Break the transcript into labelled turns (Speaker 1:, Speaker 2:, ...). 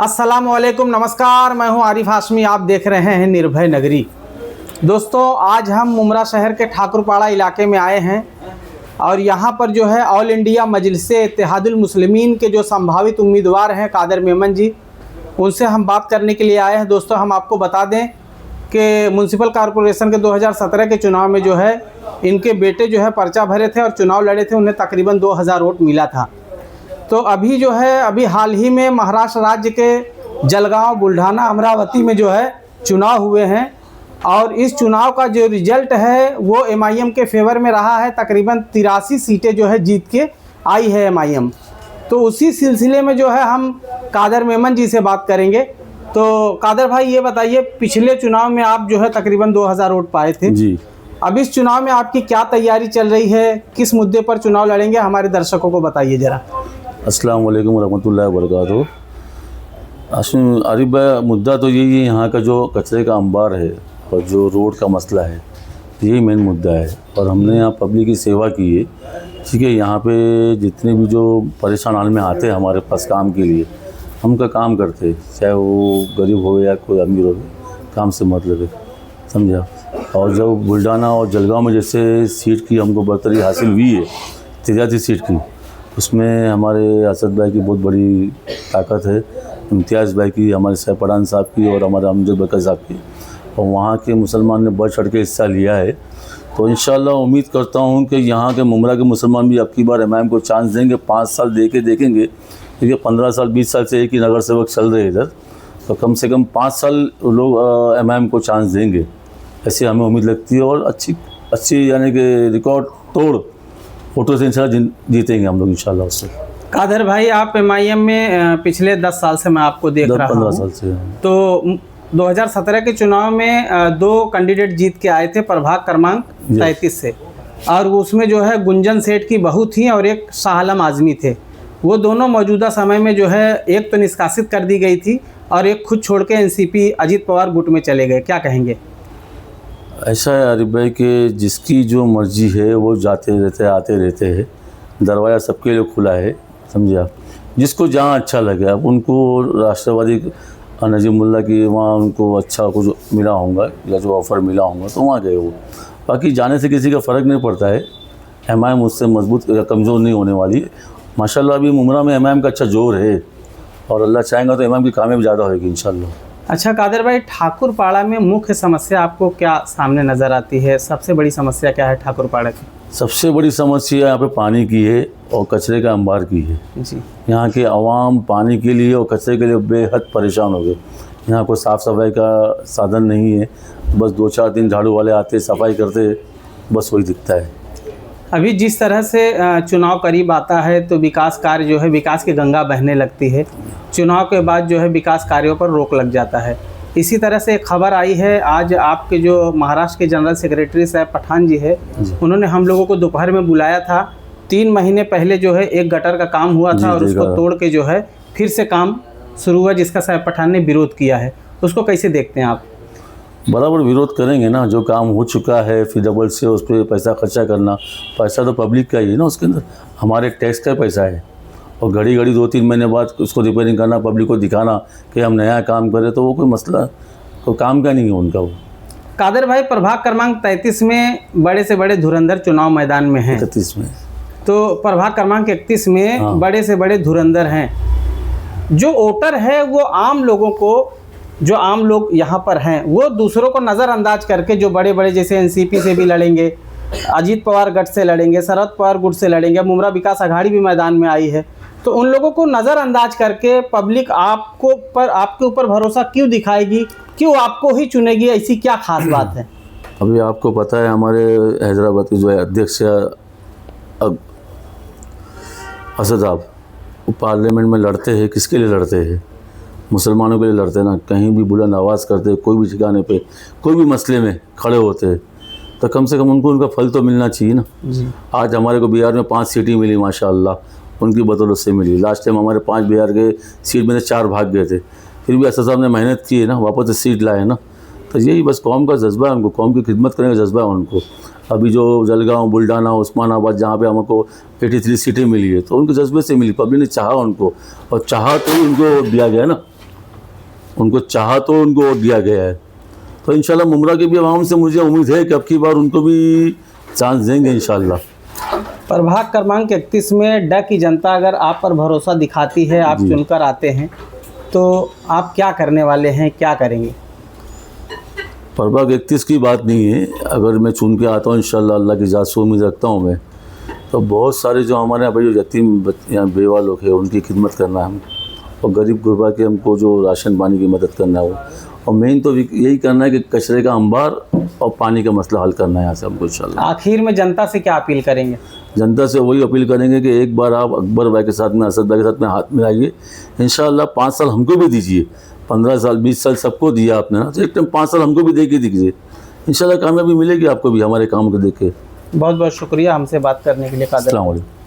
Speaker 1: अस्सलाम वालेकुम, नमस्कार। मैं हूं आरिफ हाशमी, आप देख रहे हैं निर्भय नगरी। दोस्तों, आज हम मुमरा शहर के ठाकुरपाड़ा इलाके में आए हैं और यहां पर जो है ऑल इंडिया मजलिसे इत्तेहादुल मुस्लिमीन के जो संभावित उम्मीदवार हैं कादर मेमन जी, उनसे हम बात करने के लिए आए हैं। दोस्तों, हम आपको बता दें कि म्यूनसिपल कॉरपोरेशन के 2017 के चुनाव में जो है इनके बेटे जो है पर्चा भरे थे और चुनाव लड़े थे। उन्हें तकरीबन 2000 वोट मिला था। तो अभी जो है हाल ही में महाराष्ट्र राज्य के जलगांव, बुल्ढाना, अमरावती में जो है चुनाव हुए हैं और इस चुनाव का जो रिजल्ट है वो एमआईएम के फेवर में रहा है। तकरीबन 83 सीटें जो है जीत के आई है एमआईएम। तो उसी सिलसिले में जो है हम कादर मेमन जी से बात करेंगे। तो कादर भाई, ये बताइए, पिछले चुनाव में आप जो है तकरीबन 2000 वोट पाए थे
Speaker 2: जी।
Speaker 1: अब इस चुनाव में आपकी क्या तैयारी चल रही है, किस मुद्दे पर चुनाव लड़ेंगे, हमारे दर्शकों को बताइए ज़रा।
Speaker 2: अस्सलाम वालेकुम रहमतुल्लाहि व बरकातहू। आरिफ भाई, मुद्दा तो यही है, यहाँ का जो कचरे का अंबार है और जो रोड का मसला है, यही मेन मुद्दा है। और हमने यहाँ पब्लिक की सेवा की है, ठीक है। यहाँ पे जितने भी जो परेशान हाल में आते हैं हमारे पास काम के लिए, हम उनका काम करते हैं, चाहे वो गरीब हो या कोई अमीर हो, काम से मतलब है, समझा। और जब बुल्ढाना और जलगांव में जैसे सीट की हमको बरतरी हासिल हुई है, 83 सीट की, उसमें हमारे असद भाई की बहुत बड़ी ताकत है, इम्तियाज़ भाई की, हमारे सैफ पठान साहब की और हमारे अमजद बकर साहब की। और वहाँ के मुसलमान ने बढ़ चढ़ के हिस्सा लिया है। तो इंशाल्लाह उम्मीद करता हूँ कि यहाँ के मुमरा के मुसलमान भी अब की बार एमआईएम को चांस देंगे। 5 साल दे के देखेंगे, क्योंकि 15 साल 20 साल से एक ही नगर सेवक चल रहे इधर। तो कम से कम 5 साल लोग एमआईएम को चांस देंगे, ऐसी हमें उम्मीद लगती है। और अच्छी यानी कि रिकॉर्ड तोड़ वोटों से इंशाल्लाह जीतेंगे हम लोग इंशाल्लाह उससे।
Speaker 1: कादर भाई, आप एमआईएम में पिछले 10 साल से मैं आपको देख रहा हूँ।
Speaker 2: 15 साल से।
Speaker 1: तो 2017 के चुनाव में 2 कैंडिडेट जीत के आए थे प्रभाग क्रमांक 33 से, और उसमें जो है गुंजन सेठ की बहू थी और एक शाह आलम आज़मी थे। वो दोनों मौजूदा समय में जो है एक तो निष्कासित कर दी गई थी और एक खुद छोड़ के एनसीपी अजीत पवार गुट में चले गए। क्या कहेंगे?
Speaker 2: ऐसा है आरिफ भाई कि जिसकी जो मर्जी है वो जाते रहते आते रहते हैं, दरवाज़ा सबके लिए खुला है, समझे आप। जिसको जहाँ अच्छा लगे, अब उनको राष्ट्रवादी नजीमुल्ला की वहाँ उनको अच्छा कुछ मिला होगा या जो ऑफ़र मिला होगा तो वहाँ गए वो। बाकी जाने से किसी का फ़र्क नहीं पड़ता है। एमआईएम उससे मजबूत या कमज़ोर नहीं होने वाली है। माशाल्लाह अभी मुमरा में एमआईएम का अच्छा जोर है और अल्लाह चाहेगा तो एमआईएम की कामयाबी ज़्यादा होगी इंशाल्लाह।
Speaker 1: अच्छा कादर भाई, ठाकुरपाड़ा में मुख्य समस्या आपको क्या सामने नज़र आती है? सबसे बड़ी समस्या क्या है ठाकुरपाड़ा की?
Speaker 2: सबसे बड़ी समस्या यहाँ पे पानी की है और कचरे का अंबार की है
Speaker 1: जी।
Speaker 2: यहाँ के आवाम पानी के लिए और कचरे के लिए बेहद परेशान हो गए। यहाँ कोई साफ़ सफाई का साधन नहीं है, बस 2-4 दिन झाड़ू वाले आते सफाई करते, बस वही दिखता है।
Speaker 1: अभी जिस तरह से चुनाव करीब आता है तो विकास कार्य जो है, विकास की गंगा बहने लगती है। चुनाव के बाद जो है विकास कार्यों पर रोक लग जाता है। इसी तरह से एक खबर आई है, आज आपके जो महाराष्ट्र के जनरल सेक्रेटरी सैफ पठान जी है, उन्होंने हम लोगों को दोपहर में बुलाया था। 3 महीने पहले जो है एक गटर का काम हुआ था और उसको तोड़ के जो है फिर से काम शुरू हुआ, जिसका सैफ पठान ने विरोध किया है। उसको कैसे देखते हैं आप?
Speaker 2: बराबर विरोध करेंगे ना, जो काम हो चुका है फिर डबल से उस पर पैसा खर्चा करना। पैसा तो पब्लिक का ही है ना, उसके अंदर हमारे टैक्स का पैसा है। और घड़ी 2-3 महीने बाद उसको रिपेयरिंग करना, पब्लिक को दिखाना कि हम नया काम करें, तो वो कोई मसला कोई काम का नहीं है उनका वो।
Speaker 1: कादर भाई, प्रभाग क्रमांक 33 में बड़े से बड़े धुरंधर चुनाव मैदान में हैं।
Speaker 2: 31 में
Speaker 1: तो प्रभाग क्रमांक 31 में बड़े से बड़े धुरंधर हैं। जो वोटर है वो आम लोगों को, जो आम लोग यहाँ पर हैं, वो दूसरों को नज़रअंदाज करके जो बड़े बड़े जैसे एनसीपी से भी लड़ेंगे, अजीत पवार गठ से लड़ेंगे, शरद पवार गुट से लड़ेंगे, मुमरा विकास अघाड़ी भी मैदान में आई है, तो उन लोगों को नज़रअंदाज करके पब्लिक आपके ऊपर भरोसा क्यों दिखाएगी, क्यों आपको ही चुनेगी? ऐसी क्या खास बात है?
Speaker 2: अभी आपको पता है हमारे हैदराबाद के जो है अध्यक्ष असद साहब, वो पार्लियामेंट में लड़ते हैं, किसके लिए लड़ते हैं? मुसलमानों के लिए लड़ते हैं ना। कहीं भी बुलंद आवाज़ करते, कोई भी ठिकाने पे कोई भी मसले में खड़े होते, तो कम से कम उनको उनका फल तो मिलना चाहिए ना। आज हमारे को बिहार में 5 सीटें मिली माशाअल्लाह, उनकी बदौलत से मिली। लास्ट टाइम हमारे 5 बिहार के सीट में से 4 भाग गए थे, फिर भी असद साहब ने मेहनत की है ना, वापस से सीट लाए ना। तो यही बस कौम का जज्बा है, उनको कौम की खिदमत करने का जज्बा है उनको। अभी जो जलगांव, बुल्ढाना, उस्मानाबाद जहाँ पे हमको 83 सीटें मिली है, तो उनके जज्बे से मिली, पब्लिक ने चाहा उनको, और चाहा तो उनको दिया गया ना। उनको चाहा तो उनको वोट दिया गया है। तो इंशाल्लाह मुमरा की भी आवाम से मुझे उम्मीद है कि अब की बार उनको भी चांस देंगे इंशाल्लाह।
Speaker 1: प्रभाग क्रमांक 31 में डा की जनता अगर आप पर भरोसा दिखाती है, आप चुनकर आते हैं, तो आप क्या करने वाले हैं, क्या करेंगे?
Speaker 2: प्रभाग 31 की बात नहीं है, अगर मैं चुन के आता हूँ इंशाल्लाह, अल्लाह की ज़ात से उम्मीद रखता हूँ मैं, तो बहुत सारे जो हमारे यहाँ पर जो यतीम या बेवा लोग हैं उनकी खिदमत करना है हम, और गरीब गुरबा के हमको जो राशन पानी की मदद करना है वो, और मेन तो यही करना है कि कचरे का अंबार और पानी का मसला हल करना है यहाँ से हमको इंशाल्लाह।
Speaker 1: आखिर में जनता से क्या अपील करेंगे?
Speaker 2: जनता से वही अपील करेंगे कि एक बार आप अकबर भाई के साथ में, असद भाई के साथ में हाथ मिलाइए इंशाल्लाह। 5 साल हमको भी दीजिए, 15 साल 20 साल सबको दिया आपने ना, तो एक टाइम 5 साल हमको भी दे के दीजिए, इंशाल्लाह कामयाबी मिलेगी आपको भी हमारे काम को देख के।
Speaker 1: बहुत बहुत शुक्रिया हमसे बात करने के लिए।
Speaker 2: अस्सलाम वालेकुम।